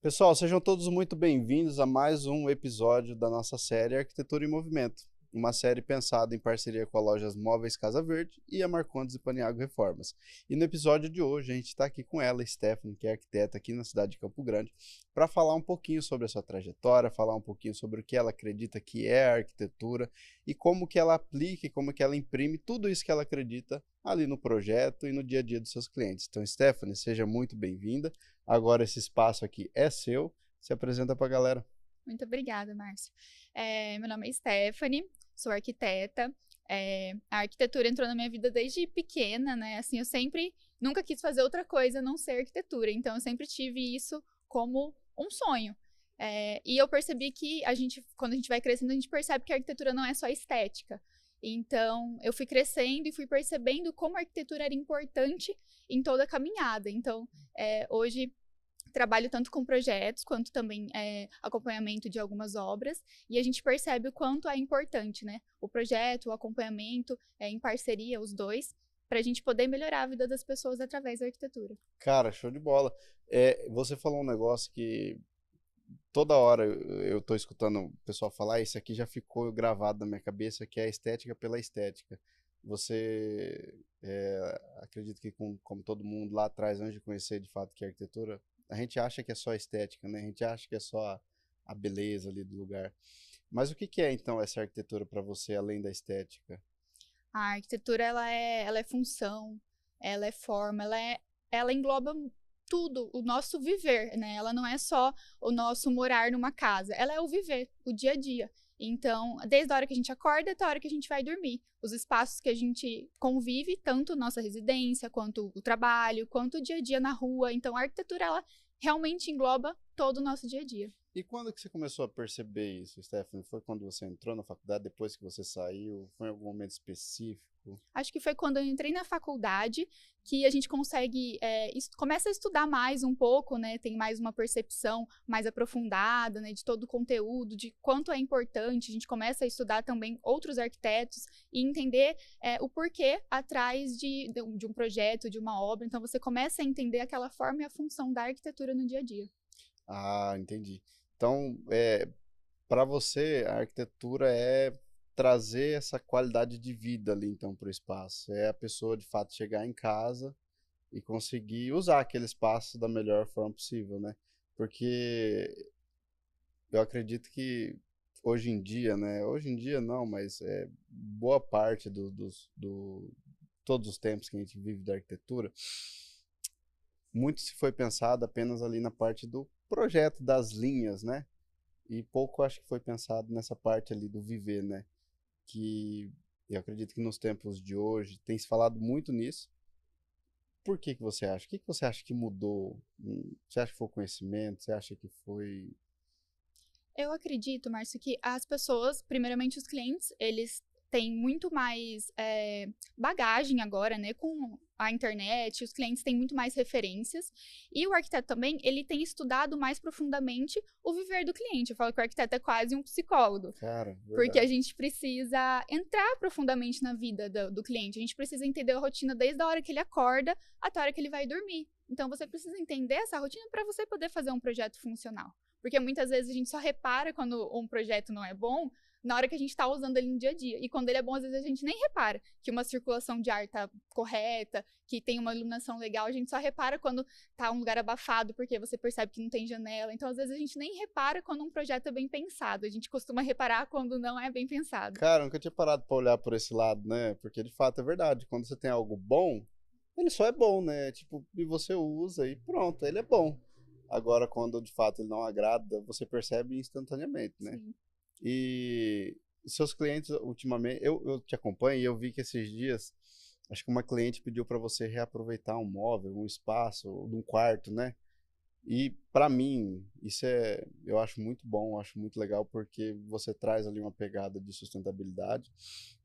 Pessoal, sejam todos muito bem-vindos a mais um episódio da nossa série Arquitetura em Movimento, uma série pensada em parceria com a Lojas Móveis Casa Verde e a Marcondes e Paniago Reformas. E no episódio de hoje a gente está aqui com ela, Stephanie, que é arquiteta aqui na cidade de Campo Grande, para falar um pouquinho sobre a sua trajetória, falar um pouquinho sobre o que ela acredita que é a arquitetura e como que ela aplica e como que ela imprime tudo isso que ela acredita ali no projeto e no dia a dia dos seus clientes. Então, Stephanie, seja muito bem-vinda. Agora esse espaço aqui é seu. Se apresenta para a galera. Muito obrigada, Márcio. Meu nome é Stephanie, sou arquiteta. A arquitetura entrou na minha vida desde pequena, né? Assim, eu sempre, nunca quis fazer outra coisa a não ser arquitetura. Então, eu sempre tive isso como um sonho. E eu percebi que quando a gente vai crescendo, a gente percebe que a arquitetura não é só estética. Então, eu fui crescendo e fui percebendo como a arquitetura era importante em toda a caminhada. Então, hoje trabalho tanto com projetos quanto também acompanhamento de algumas obras, e a gente percebe o quanto é importante, né? O projeto, o acompanhamento, em parceria, os dois, para a gente poder melhorar a vida das pessoas através da arquitetura. Cara, show de bola. Você falou um negócio que toda hora eu tô escutando o pessoal falar, isso aqui já ficou gravado na minha cabeça, que é a estética pela estética. Você acredita que, como todo mundo lá atrás, antes de conhecer de fato que é arquitetura, a gente acha que é só estética, né? A gente acha que é só a beleza ali do lugar. Mas o que que é então essa arquitetura para você, além da estética? A arquitetura ela é função, ela é forma, ela engloba tudo, o nosso viver, né? Ela não é só o nosso morar numa casa, ela é o viver, o dia a dia. Então, desde a hora que a gente acorda até a hora que a gente vai dormir, os espaços que a gente convive, tanto nossa residência, quanto o trabalho, quanto o dia a dia na rua. Então, a arquitetura, ela realmente engloba todo o nosso dia a dia. E quando que você começou a perceber isso, Stephanie? Foi quando você entrou na faculdade, depois que você saiu? Foi em algum momento específico? Acho que foi quando eu entrei na faculdade que a gente consegue, começa a estudar mais um pouco, né? Tem mais uma percepção mais aprofundada, né? De todo o conteúdo, de quanto é importante. A gente começa a estudar também outros arquitetos e entender o porquê atrás de um projeto, de uma obra. Então, você começa a entender aquela forma e a função da arquitetura no dia a dia. Ah, entendi. Então, para você, a arquitetura é trazer essa qualidade de vida ali, então, para o espaço. É a pessoa, de fato, chegar em casa e conseguir usar aquele espaço da melhor forma possível, né? Porque eu acredito que hoje em dia, né? Hoje em dia não, mas boa parte todos os tempos que a gente vive da arquitetura, muito se foi pensado apenas ali na parte do projeto, das linhas, né? E pouco acho que foi pensado nessa parte ali do viver, né? Que eu acredito que nos tempos de hoje tem se falado muito nisso. Por que que você acha? O que que você acha que mudou? Você acha que foi o conhecimento? Você acha que foi... Eu acredito, Márcio, que as pessoas, primeiramente os clientes, eles têm muito mais bagagem agora, né, com a internet, os clientes têm muito mais referências, e o arquiteto também, ele tem estudado mais profundamente o viver do cliente. Eu falo que o arquiteto é quase um psicólogo, Cara, porque a verdade. gente precisa entrar profundamente na vida do cliente, a gente precisa entender a rotina desde a hora que ele acorda até a hora que ele vai dormir. Então, você precisa entender essa rotina para você poder fazer um projeto funcional. Porque muitas vezes a gente só repara quando um projeto não é bom na hora que a gente está usando ele no dia a dia. E quando ele é bom, às vezes a gente nem repara que uma circulação de ar está correta, que tem uma iluminação legal. A gente só repara quando está um lugar abafado, porque você percebe que não tem janela. Então, às vezes, a gente nem repara quando um projeto é bem pensado. A gente costuma reparar quando não é bem pensado. Cara, eu nunca tinha parado pra olhar por esse lado, né? Porque de fato é verdade. Quando você tem algo bom, ele só é bom, né? Tipo, e você usa e pronto, ele é bom. Agora, quando de fato ele não agrada, você percebe instantaneamente, né? Sim. E seus clientes, ultimamente, eu te acompanho e eu vi que esses dias, acho que uma cliente pediu para você reaproveitar um móvel, um espaço, de um quarto, né? E para mim, eu acho muito bom, acho muito legal, porque você traz ali uma pegada de sustentabilidade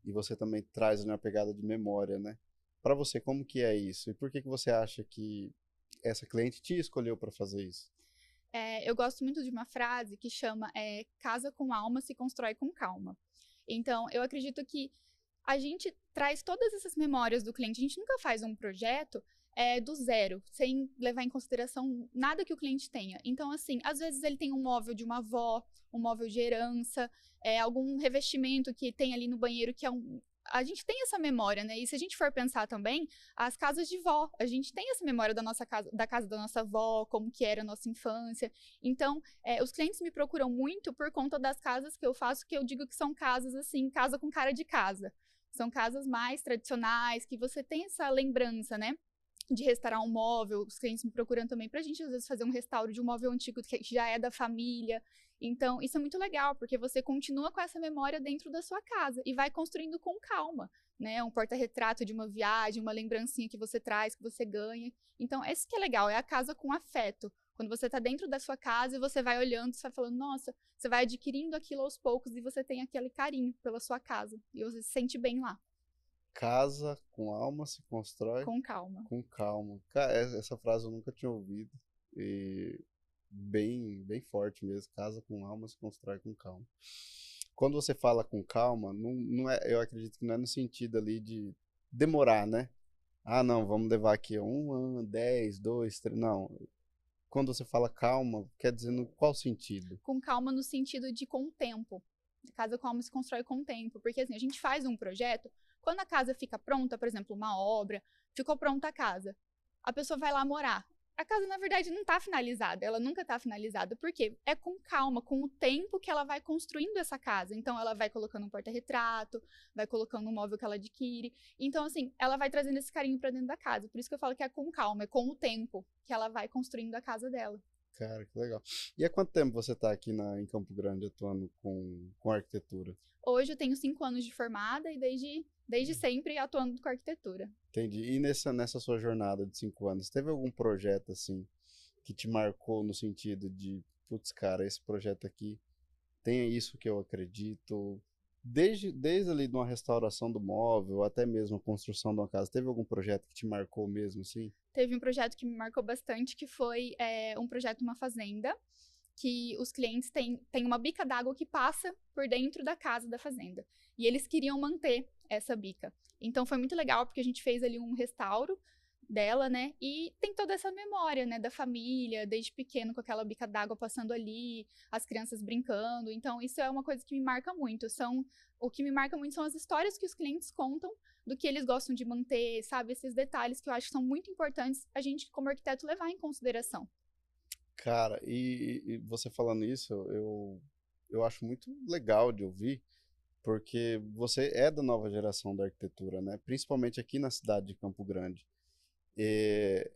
e você também traz ali uma pegada de memória, né? Para você, como que é isso? E por que que você acha que essa cliente te escolheu para fazer isso? Eu gosto muito de uma frase que chama casa com alma se constrói com calma. Então, eu acredito que a gente traz todas essas memórias do cliente. A gente nunca faz um projeto do zero, sem levar em consideração nada que o cliente tenha. Então, assim, às vezes ele tem um móvel de uma avó, um móvel de herança, algum revestimento que tem ali no banheiro que é a gente tem essa memória, né? E se a gente for pensar também, as casas de vó, a gente tem essa memória da nossa casa, da casa da nossa avó, como que era a nossa infância. Então, os clientes me procuram muito por conta das casas que eu faço, que eu digo que são casas assim, casa com cara de casa. São casas mais tradicionais, que você tem essa lembrança, né? De restaurar um móvel, os clientes me procuram também pra gente, às vezes, fazer um restauro de um móvel antigo que já é da família. Então, isso é muito legal, porque você continua com essa memória dentro da sua casa e vai construindo com calma, né? Um porta-retrato de uma viagem, uma lembrancinha que você traz, que você ganha. Então, esse que é legal, é a casa com afeto. Quando você tá dentro da sua casa e você vai olhando, você vai falando, nossa, você vai adquirindo aquilo aos poucos e você tem aquele carinho pela sua casa. E você se sente bem lá, Casa com alma se constrói com calma. com calma. Cara, essa frase eu nunca tinha ouvido. E bem forte mesmo. Casa com alma se constrói com calma. Quando você fala com calma, não é, eu acredito que não é no sentido ali de demorar, né? Ah, não, vamos levar aqui 1 ano, 10, 2, 3. Não. Quando você fala calma, quer dizer no qual sentido? Com calma no sentido de com o tempo. A casa com calma se constrói com o tempo. Porque assim, a gente faz um projeto, quando a casa fica pronta, por exemplo, uma obra, ficou pronta a casa, a pessoa vai lá morar. A casa, na verdade, não está finalizada, ela nunca está finalizada. Por quê? É com calma, com o tempo que ela vai construindo essa casa. Então, ela vai colocando um porta-retrato, vai colocando um móvel que ela adquire. Então, assim, ela vai trazendo esse carinho para dentro da casa. Por isso que eu falo que é com calma, é com o tempo que ela vai construindo a casa dela. Cara, que legal. E há quanto tempo você está aqui em Campo Grande atuando com arquitetura? Hoje eu tenho 5 anos de formada e desde sempre atuando com arquitetura. Entendi. E nessa sua jornada de 5 anos, teve algum projeto assim que te marcou no sentido de, putz, cara, esse projeto aqui tem isso que eu acredito? Desde ali de uma restauração do móvel, até mesmo a construção de uma casa, teve algum projeto que te marcou mesmo assim? Teve um projeto que me marcou bastante, que foi um projeto uma fazenda, que os clientes têm uma bica d'água que passa por dentro da casa da fazenda. E eles queriam manter essa bica. Então foi muito legal, porque a gente fez ali um restauro dela, né? E tem toda essa memória, né, da família, desde pequeno com aquela bica d'água passando ali, as crianças brincando. Então isso é uma coisa que me marca muito. O que me marca muito são as histórias que os clientes contam do que eles gostam de manter, sabe? Esses detalhes que eu acho que são muito importantes a gente, como arquiteto, levar em consideração. Cara, e você falando isso, eu acho muito legal de ouvir, porque você é da nova geração da arquitetura, né? Principalmente aqui na cidade de Campo Grande. E,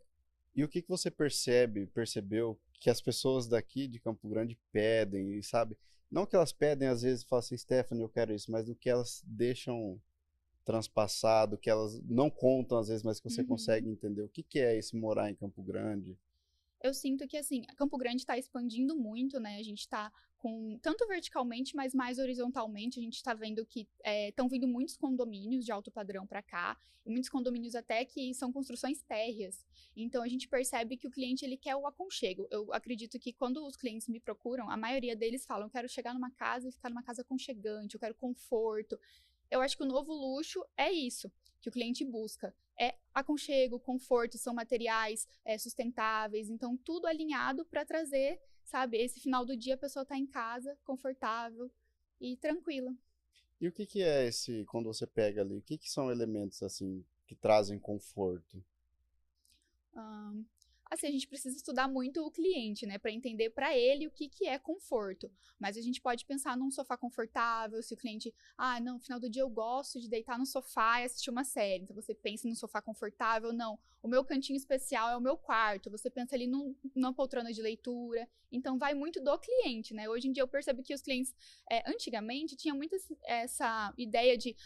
e o que que você percebeu que as pessoas daqui de Campo Grande pedem, e sabe? Não que elas pedem, às vezes, falam assim, Stephanie, eu quero isso, mas do que elas deixam transpassado, que elas não contam, às vezes, mas que você Uhum. consegue entender. O que que é esse morar em Campo Grande? Eu sinto que, assim, Campo Grande está expandindo muito, né? A gente está com, tanto verticalmente, mas mais horizontalmente, a gente está vendo que estão vindo muitos condomínios de alto padrão para cá, e muitos condomínios até que são construções térreas. Então, a gente percebe que o cliente, ele quer o aconchego. Eu acredito que quando os clientes me procuram, a maioria deles falam, eu quero chegar numa casa e ficar numa casa aconchegante, eu quero conforto. Eu acho que o novo luxo é isso que o cliente busca. É aconchego, conforto, são materiais sustentáveis, então tudo alinhado para trazer, sabe, esse final do dia a pessoa está em casa, confortável e tranquila. E o que que é esse, quando você pega ali, o que que são elementos, assim, que trazem conforto? Ahn, assim, a gente precisa estudar muito o cliente, né, para entender para ele o que é conforto. Mas a gente pode pensar num sofá confortável, se o cliente, não, no final do dia eu gosto de deitar no sofá e assistir uma série. Então você pensa num sofá confortável, não. O meu cantinho especial é o meu quarto. Você pensa ali numa poltrona de leitura. Então vai muito do cliente, né? Hoje em dia eu percebo que os clientes, antigamente, tinha muito essa ideia de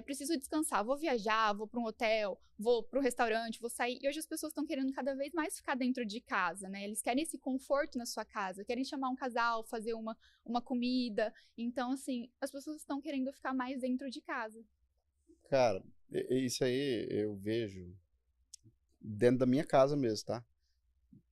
preciso descansar, vou viajar, vou para um hotel, vou para um restaurante, vou sair. E hoje as pessoas estão querendo cada vez mais ficar dentro de casa, né? Eles querem esse conforto na sua casa, querem chamar um casal, fazer uma comida. Então, assim, as pessoas estão querendo ficar mais dentro de casa. Cara, isso aí eu vejo dentro da minha casa mesmo, tá?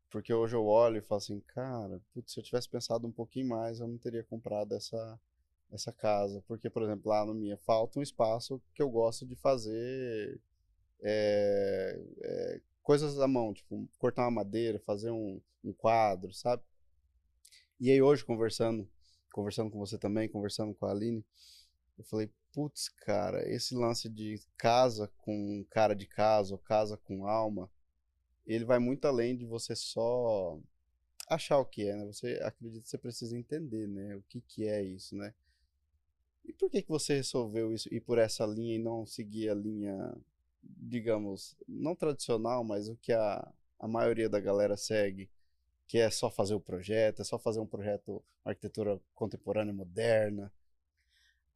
Porque hoje eu olho e falo assim, cara, putz, se eu tivesse pensado um pouquinho mais, eu não teria comprado essa casa. Porque, por exemplo, lá na minha falta um espaço que eu gosto de fazer coisas à mão, tipo, cortar uma madeira, fazer um quadro, sabe? E aí hoje, conversando com você também, conversando com a Aline, eu falei, putz, cara, esse lance de casa com cara de casa ou casa com alma, ele vai muito além de você só achar o que é, né? Você acredita que você precisa entender, né? O que que é isso, né? E por que que você resolveu isso, ir por essa linha e não seguir a linha, digamos, não tradicional, mas o que a maioria da galera segue, que é só fazer o projeto, é só fazer um projeto arquitetura contemporânea moderna?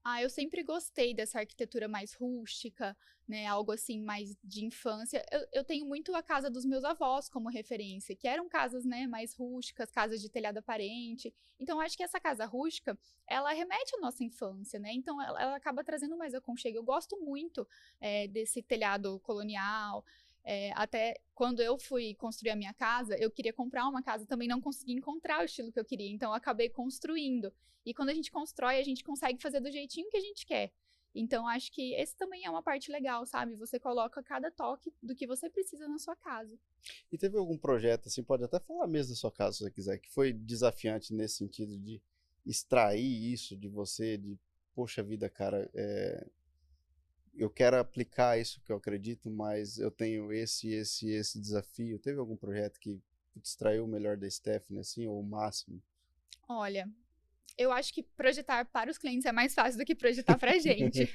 Ah, eu sempre gostei dessa arquitetura mais rústica, né? Algo assim mais de infância. Eu tenho muito a casa dos meus avós como referência, que eram casas, né, mais rústicas, casas de telhado aparente. Então, eu acho que essa casa rústica, ela remete à nossa infância, né? Então, ela acaba trazendo mais aconchego. Eu gosto muito desse telhado colonial. Até quando eu fui construir a minha casa, eu queria comprar uma casa, também não consegui encontrar o estilo que eu queria, então eu acabei construindo. E quando a gente constrói, a gente consegue fazer do jeitinho que a gente quer. Então, acho que esse também é uma parte legal, sabe? Você coloca cada toque do que você precisa na sua casa. E teve algum projeto, assim, pode até falar mesmo da sua casa, se você quiser, que foi desafiante nesse sentido de extrair isso de você, de, poxa vida, cara, eu quero aplicar isso que eu acredito, mas eu tenho esse desafio. Teve algum projeto que extraiu o melhor da Stephanie, assim, ou o máximo? Olha, eu acho que projetar para os clientes é mais fácil do que projetar para a gente.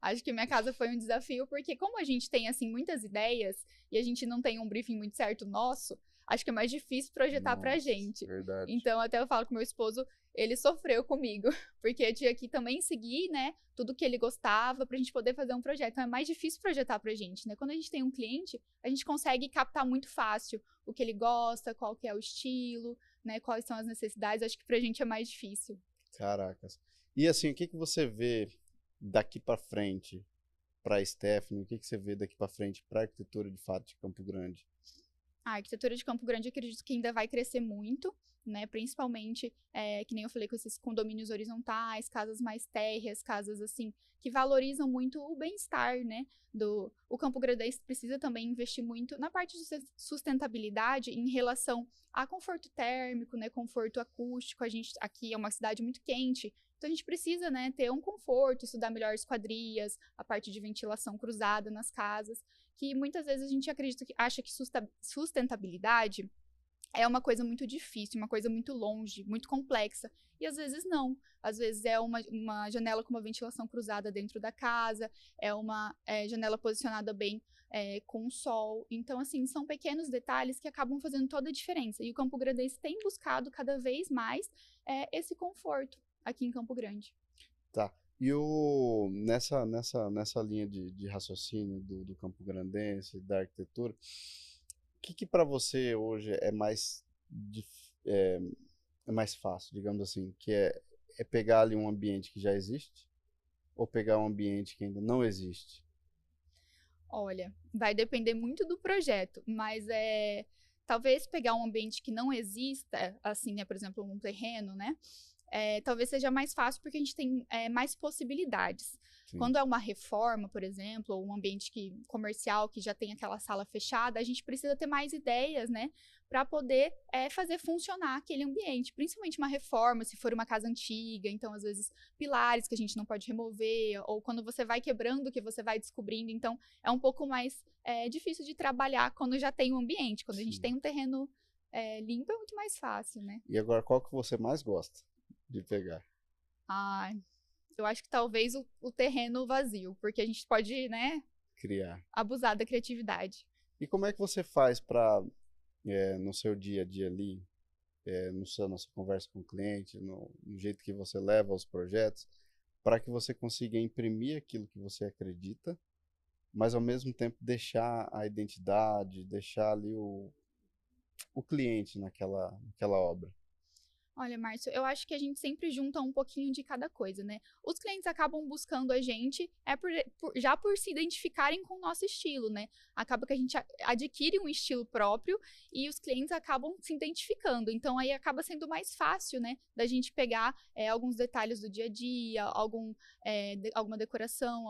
Acho que minha casa foi um desafio, porque como a gente tem, assim, muitas ideias e a gente não tem um briefing muito certo nosso, acho que é mais difícil projetar pra Nossa, gente. verdade. Então, até eu falo com meu esposo, ele sofreu comigo, porque eu tinha que também seguir, né, tudo que ele gostava pra gente poder fazer um projeto. Então, é mais difícil projetar pra gente, né? Quando a gente tem um cliente, a gente consegue captar muito fácil o que ele gosta, qual que é o estilo, né, quais são as necessidades. Acho que pra gente é mais difícil. Caracas. E assim, o que que você vê daqui pra frente pra Stephanie? O que que você vê daqui pra frente pra arquitetura de fato de Campo Grande? A arquitetura de Campo Grande, eu acredito que ainda vai crescer muito, né? Principalmente, que nem eu falei, com esses condomínios horizontais, casas mais térreas, casas assim, que valorizam muito o bem-estar, né? O Campo Grandense precisa também investir muito na parte de sustentabilidade em relação a conforto térmico, né? Conforto acústico. A gente aqui é uma cidade muito quente, então a gente precisa, né, ter um conforto, estudar melhor esquadrias, a parte de ventilação cruzada nas casas, que muitas vezes a gente acredita que acha que sustentabilidade é uma coisa muito difícil, uma coisa muito longe, muito complexa. E às vezes não. Às vezes é uma janela com uma ventilação cruzada dentro da casa, é uma janela posicionada bem com o sol. Então, assim, são pequenos detalhes que acabam fazendo toda a diferença. E o Campo Grandense tem buscado cada vez mais esse conforto aqui em Campo Grande. Tá. Nessa linha de raciocínio do Campo Grandense, da arquitetura, o que que para você hoje é é, é mais fácil, digamos assim, que é pegar ali um ambiente que já existe ou pegar um ambiente que ainda não existe? Olha, vai depender muito do projeto, mas talvez pegar um ambiente que não exista, assim, né, por exemplo, um terreno, né, talvez seja mais fácil porque a gente tem mais possibilidades. Sim. Quando é uma reforma, por exemplo, ou um ambiente comercial que já tem aquela sala fechada, a gente precisa ter mais ideias, né, para poder fazer funcionar aquele ambiente. Principalmente uma reforma, se for uma casa antiga, então às vezes pilares que a gente não pode remover, ou quando você vai quebrando, que você vai descobrindo. Então é um pouco mais difícil de trabalhar quando já tem um ambiente. Quando a gente Sim. tem um terreno limpo, é muito mais fácil, né? E agora, qual que você mais gosta de pegar? Ah, eu acho que talvez o terreno vazio, porque a gente pode, né, Criar. abusar da criatividade. E como é que você faz para, no seu dia a dia ali, no na sua conversa com o cliente, no jeito que você leva os projetos, para que você consiga imprimir aquilo que você acredita, mas ao mesmo tempo deixar a identidade, deixar ali o cliente naquela obra? Olha, Márcio, eu acho que a gente sempre junta um pouquinho de cada coisa, né? Os clientes acabam buscando a gente já por se identificarem com o nosso estilo, né? Acaba que a gente adquire um estilo próprio e os clientes acabam se identificando. Então, aí acaba sendo mais fácil, né? Da gente pegar alguns detalhes do dia a dia, alguma decoração,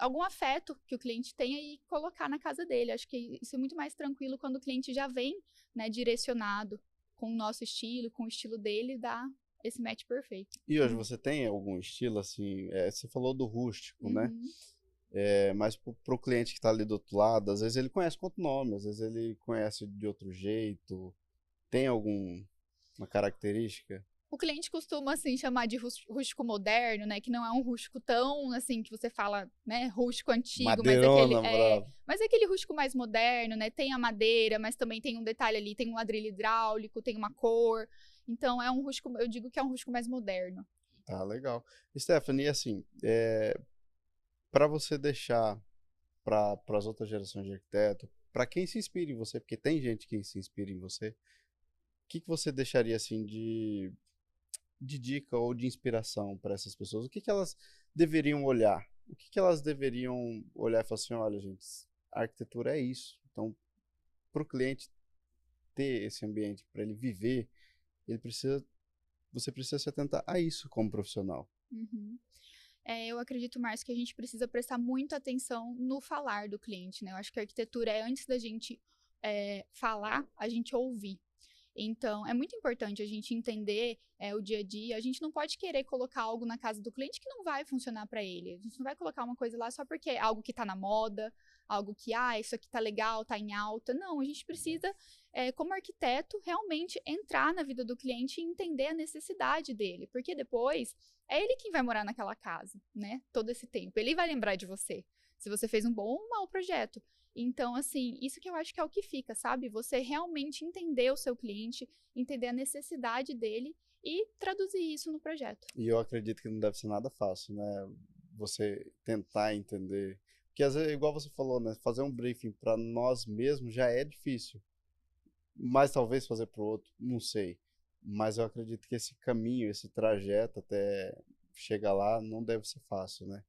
algum afeto que o cliente tenha e colocar na casa dele. Acho que isso é muito mais tranquilo quando o cliente já vem, né, direcionado com o nosso estilo, com o estilo dele, dá esse match perfeito. E hoje você tem algum estilo assim? Você falou do rústico, né? Uhum. Mas pro cliente que está ali do outro lado, às vezes ele conhece com outro nome, às vezes ele conhece de outro jeito. Tem alguma característica? O cliente costuma, assim, chamar de rústico moderno, né? Que não é um rústico tão, assim, que você fala, né? Rústico antigo, Madeirona, bravo. mas é aquele rústico mais moderno, né? Tem a madeira, mas também tem um detalhe ali, tem um ladrilho hidráulico, tem uma cor. Então, é um rústico, eu digo que é um rústico mais moderno. Tá, legal. Stephanie, assim, para você deixar para as outras gerações de arquiteto, para quem se inspira em você, porque tem gente que se inspira em você, o que você deixaria assim de dica ou de inspiração para essas pessoas? O que elas deveriam olhar? O que elas deveriam olhar e falar assim, olha, gente, a arquitetura é isso. Então, para o cliente ter esse ambiente, para ele viver, você precisa se atentar a isso como profissional. Uhum. Eu acredito, Márcio, que a gente precisa prestar muita atenção no falar do cliente, né? Eu acho que a arquitetura é antes da gente falar, a gente ouvir. Então, é muito importante a gente entender o dia a dia. A gente não pode querer colocar algo na casa do cliente que não vai funcionar para ele. A gente não vai colocar uma coisa lá só porque é algo que está na moda, algo que, isso aqui tá legal, tá em alta. Não, a gente precisa, como arquiteto, realmente entrar na vida do cliente e entender a necessidade dele. Porque depois é ele quem vai morar naquela casa, né? Todo esse tempo. Ele vai lembrar de você. Se você fez um bom ou um mau projeto. Então, assim, isso que eu acho que é o que fica, sabe? Você realmente entender o seu cliente, entender a necessidade dele e traduzir isso no projeto. E eu acredito que não deve ser nada fácil, né? Você tentar entender. Porque às vezes, igual você falou, né? Fazer um briefing para nós mesmos já é difícil. Mas talvez fazer para o outro, não sei. Mas eu acredito que esse caminho, esse trajeto até chegar lá, não deve ser fácil, né?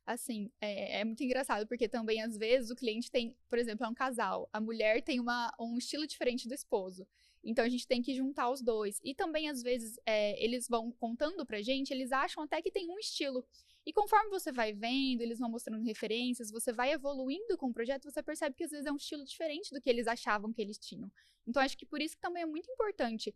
Assim, é muito engraçado, porque também, às vezes, o cliente tem, por exemplo, é um casal, a mulher tem um estilo diferente do esposo. Então, a gente tem que juntar os dois. E também, às vezes, eles vão contando pra gente, eles acham até que tem um estilo. E conforme você vai vendo, eles vão mostrando referências, você vai evoluindo com o projeto, você percebe que às vezes é um estilo diferente do que eles achavam que eles tinham. Então, acho que por isso que também é muito importante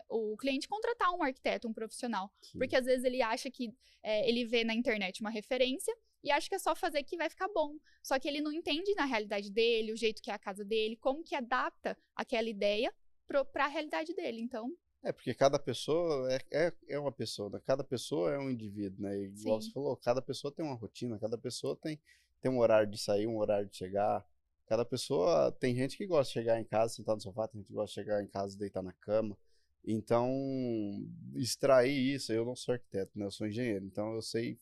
o cliente contratar um arquiteto, um profissional. Sim. Porque às vezes ele acha que ele vê na internet uma referência e acha que é só fazer que vai ficar bom. Só que ele não entende na realidade dele, o jeito que é a casa dele, como que adapta aquela ideia para a realidade dele. Então, Porque cada pessoa é uma pessoa, né? Cada pessoa é um indivíduo, né? Igual sim. você falou, cada pessoa tem uma rotina, cada pessoa tem um horário de sair, um horário de chegar. Cada pessoa, tem gente que gosta de chegar em casa, sentar no sofá, tem gente que gosta de chegar em casa e deitar na cama. Então, extrair isso, eu não sou arquiteto, né? Eu sou engenheiro, então eu sei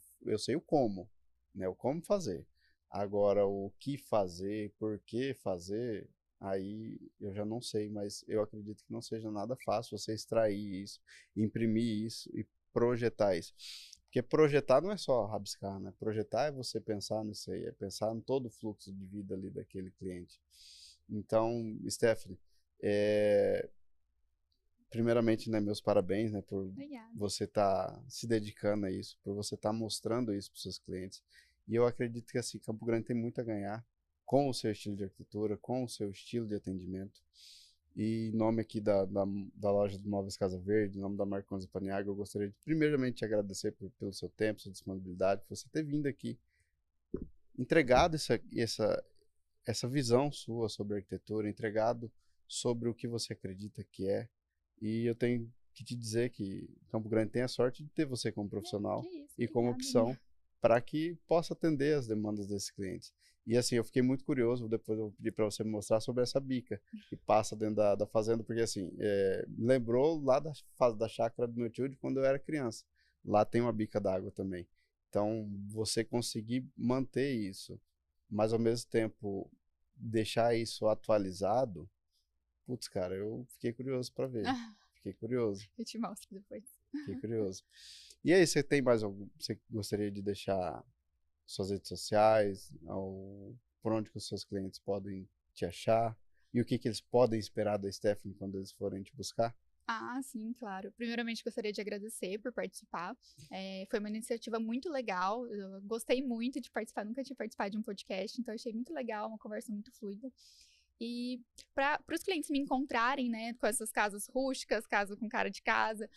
o como, né? O como fazer. Agora, o que fazer, por que fazer, aí eu já não sei, mas eu acredito que não seja nada fácil você extrair isso, imprimir isso e projetar isso. Porque projetar não é só rabiscar, né? Projetar é você pensar nisso aí, é pensar em todo o fluxo de vida ali daquele cliente. Então, Stephanie, primeiramente, né, meus parabéns, né, por Obrigada. você estar se dedicando a isso, por você estar mostrando isso para os seus clientes. E eu acredito que assim, Campo Grande tem muito a ganhar com o seu estilo de arquitetura, com o seu estilo de atendimento. E em nome aqui da loja de Móveis Casa Verde, em nome da Marcondes Paniaga, eu gostaria de primeiramente te agradecer pelo seu tempo, sua disponibilidade, por você ter vindo aqui, entregado essa visão sua sobre a arquitetura, entregado sobre o que você acredita que é. E eu tenho que te dizer que Campo Grande tem a sorte de ter você como profissional Que isso, e como obrigada. opção para que possa atender as demandas desses clientes. E assim, eu fiquei muito curioso, depois eu vou pedir para você me mostrar sobre essa bica que passa dentro da fazenda, porque assim, lembrou lá da chácara do meu tio de quando eu era criança. Lá tem uma bica d'água também. Então, você conseguir manter isso, mas ao mesmo tempo deixar isso atualizado, putz, cara, eu fiquei curioso para ver. Fiquei curioso. Eu te mostro depois. Fiquei curioso. E aí, você tem mais algum? Você gostaria de deixar suas redes sociais, ou por onde que os seus clientes podem te achar? E o que eles podem esperar da Stephanie quando eles forem te buscar? Ah, sim, claro. Primeiramente, gostaria de agradecer por participar. Foi uma iniciativa muito legal. Eu gostei muito de participar. Nunca tinha participado de um podcast, então achei muito legal, uma conversa muito fluida. E para os clientes me encontrarem, né, com essas casas rústicas, casa com cara de casa,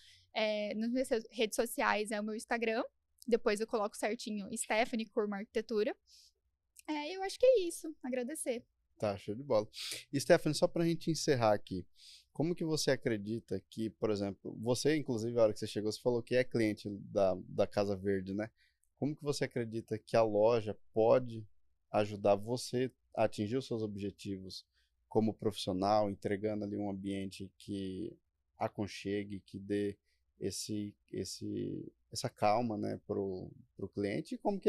nas minhas redes sociais é o meu Instagram. Depois eu coloco certinho Stephanie Kurma Arquitetura. Eu acho que é isso. Agradecer. Tá, show de bola. E, Stephanie, só pra gente encerrar aqui, como que você acredita que, por exemplo, você, inclusive, a hora que você chegou, você falou que é cliente da Casa Verde, né? Como que você acredita que a loja pode ajudar você a atingir os seus objetivos como profissional, entregando ali um ambiente que aconchegue, que dê essa calma, né, pro cliente, e como que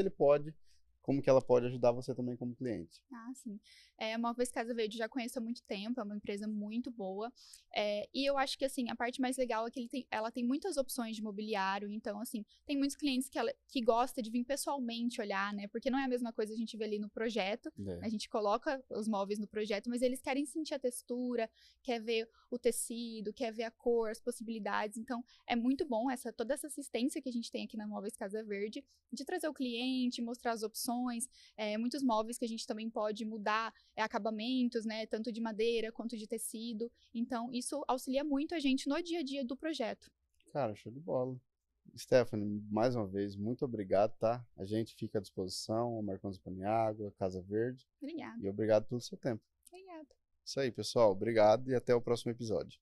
ela pode ajudar você também como cliente? Ah, sim. A Móveis Casa Verde eu já conheço há muito tempo, é uma empresa muito boa. E eu acho que, assim, a parte mais legal é que ela tem muitas opções de mobiliário. Então, assim, tem muitos clientes que gostam de vir pessoalmente olhar, né? Porque não é a mesma coisa a gente ver ali no projeto. É. A gente coloca os móveis no projeto, mas eles querem sentir a textura, quer ver o tecido, quer ver a cor, as possibilidades. Então, é muito bom toda essa assistência que a gente tem aqui na Móveis Casa Verde, de trazer o cliente, mostrar as opções. Muitos móveis que a gente também pode mudar acabamentos, né, tanto de madeira quanto de tecido. Então, isso auxilia muito a gente no dia a dia do projeto. Cara, show de bola. Stephanie, mais uma vez, muito obrigado, tá? A gente fica à disposição, o Marcões Paniágua, Casa Verde, Obrigada. e obrigado pelo seu tempo. Obrigada. Isso aí, pessoal. Obrigado e até o próximo episódio.